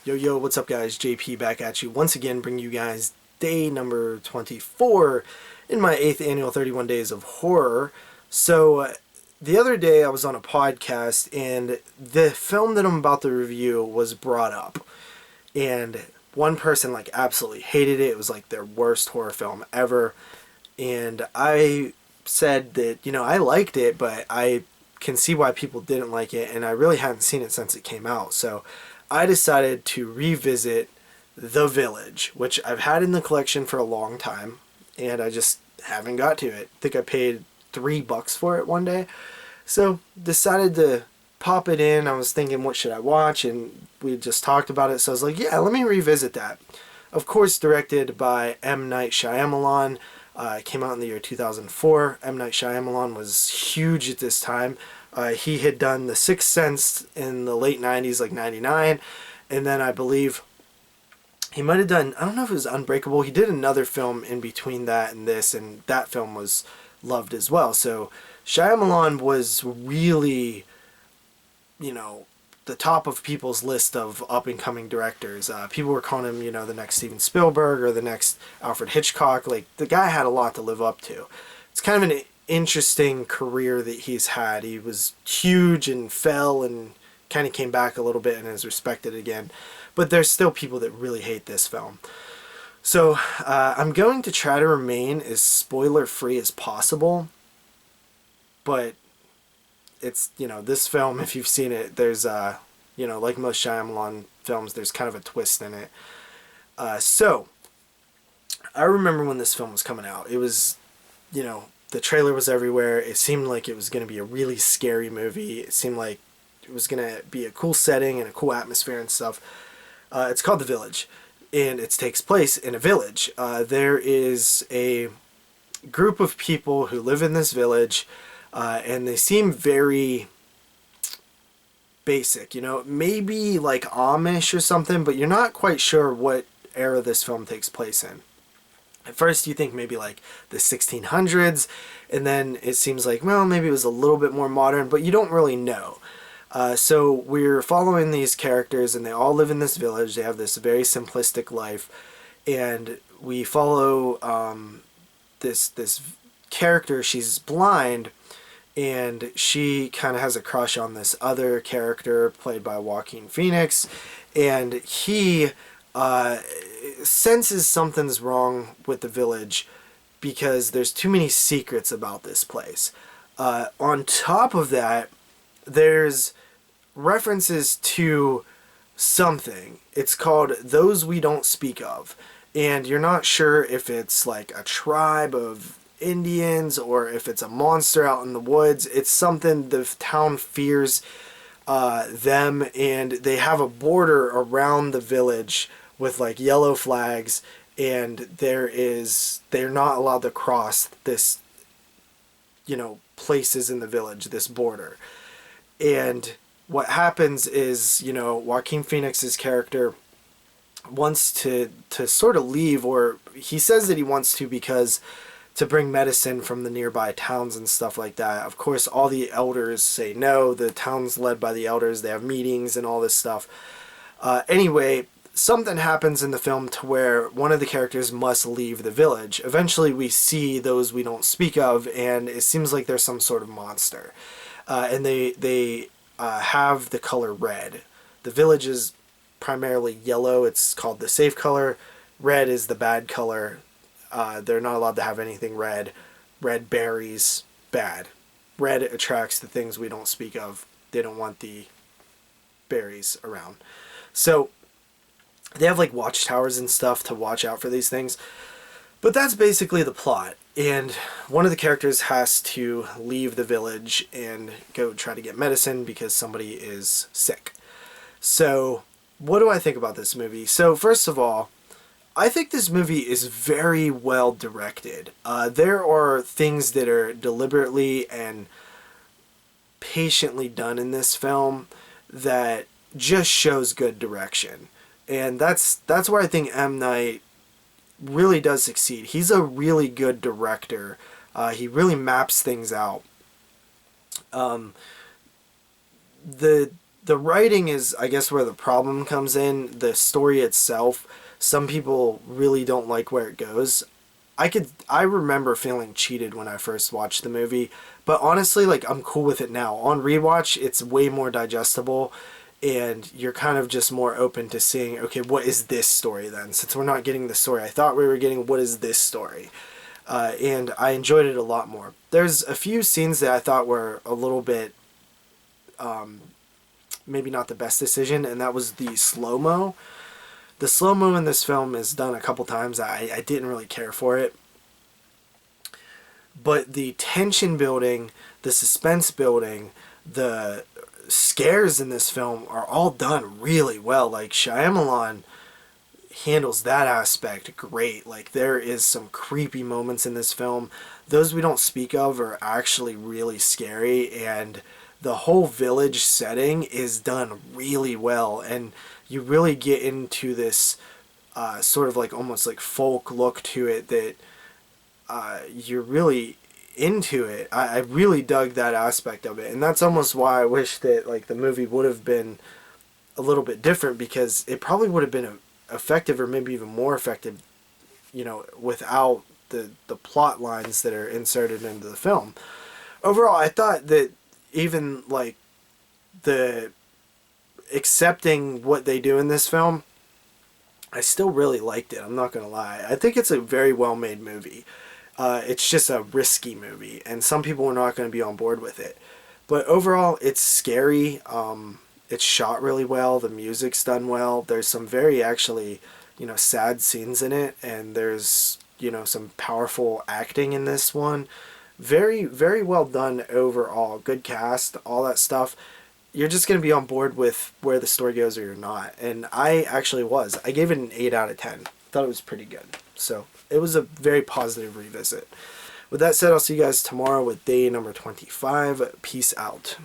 Yo, yo, what's up, guys? JP back at you once again, bringing you guys day number 24 in my 8th annual 31 Days of Horror. The other day I was on a podcast and the film that I'm about to review was brought up. And one person, like, absolutely hated it. It was, like, their worst horror film ever. And I said that, I liked it, but I can see why people didn't like it, and I really hadn't seen it since it came out. So I decided to revisit The Village, which I've had in the collection for a long time, and I just haven't got to it. I think I paid $3 for it one day. So decided to pop it in. I was thinking, what should I watch? And we just talked about it, so I was like, yeah, let me revisit that. Of course, directed by M. Night Shyamalan. It came out in the year 2004. M. Night Shyamalan was huge at this time. He had done The Sixth Sense in the late 90s, like 99. And then I believe he might have done, I don't know if it was Unbreakable. He did another film in between that and this, and that film was loved as well. So Shyamalan was really, the top of people's list of up-and-coming directors. People were calling him, the next Steven Spielberg or the next Alfred Hitchcock. Like, the guy had a lot to live up to. It's kind of an interesting career that he's had. He was huge and fell and kind of came back a little bit and is respected again. But there's still people that really hate this film. So I'm going to try to remain as spoiler-free as possible. But it's, this film, if you've seen it, there's, like most Shyamalan films, there's kind of a twist in it. So, I remember when this film was coming out. It was, the trailer was everywhere. It seemed like it was going to be a really scary movie. It seemed like it was going to be a cool setting and a cool atmosphere and stuff. It's called The Village, and it takes place in a village. There is a group of people who live in this village, and they seem very basic, maybe like Amish or something, but you're not quite sure what era this film takes place in. At first you think maybe like the 1600s, and then it seems like, well, maybe it was a little bit more modern, but you don't really know. So we're following these characters, and they all live in this village. They have this very simplistic life, and we follow this character. She's blind, and she kind of has a crush on this other character played by Joaquin Phoenix, and he senses something's wrong with the village because there's too many secrets about this place. On top of that, there's references to something. It's called Those We Don't Speak Of, and you're not sure if it's like a tribe of Indians or if it's a monster out in the woods. It's something the town fears them, and they have a border around the village with like yellow flags, and they're not allowed to cross this, places in the village, this border. And what happens is, Joaquin Phoenix's character wants to sort of leave, or he says that he wants to because to bring medicine from the nearby towns and stuff like that. Of course, all the elders say no. The town's led by the elders. They have meetings and all this stuff. Anyway, something happens in the film to where one of the characters must leave the village. Eventually, we see Those We Don't Speak Of, and it seems like there's some sort of monster. And they have the color red. The village is primarily yellow. It's called the safe color. Red is the bad color. They're not allowed to have anything red. Red berries, bad. Red attracts the things we don't speak of. They don't want the berries around. So they have like watchtowers and stuff to watch out for these things. But that's basically the plot. And one of the characters has to leave the village and go try to get medicine because somebody is sick. So what do I think about this movie? So first of all, I think this movie is very well directed. There are things that are deliberately and patiently done in this film that just shows good direction. And that's where I think M. Night really does succeed. He's a really good director. He really maps things out. The The writing is, I guess, where the problem comes in. The story itself, some people really don't like where it goes. I remember feeling cheated when I first watched the movie, but honestly, like, I'm cool with it now. On rewatch, it's way more digestible, and you're kind of just more open to seeing, okay, what is this story then? Since we're not getting the story I thought we were getting, what is this story? And I enjoyed it a lot more. There's a few scenes that I thought were a little bit, maybe not the best decision, and that was the slow-mo. The slow-mo in this film is done a couple times. I didn't really care for it. But the tension building, the suspense building, the scares in this film are all done really well. Like, Shyamalan handles that aspect great. Like, there is some creepy moments in this film. Those we don't speak of are actually really scary, and the whole village setting is done really well, and you really get into this sort of like almost like folk look to it that you're really into it. I really dug that aspect of it, and that's almost why I wish that like the movie would have been a little bit different, because it probably would have been effective, or maybe even more effective, without the plot lines that are inserted into the film. Overall, I thought that even like the accepting what they do in this film, I still really liked it. I'm not gonna lie. I think it's a very well made movie. It's just a risky movie, and some people are not going to be on board with it. But overall, it's scary. It's shot really well. The music's done well. There's some very actually, sad scenes in it, and there's, some powerful acting in this one. Very, very well done overall. Good cast, all that stuff. You're just going to be on board with where the story goes, or you're not. And I actually was. I gave it an 8 out of 10. Thought it was pretty good. So it was a very positive revisit. With that said, I'll see you guys tomorrow with day number 25. Peace out.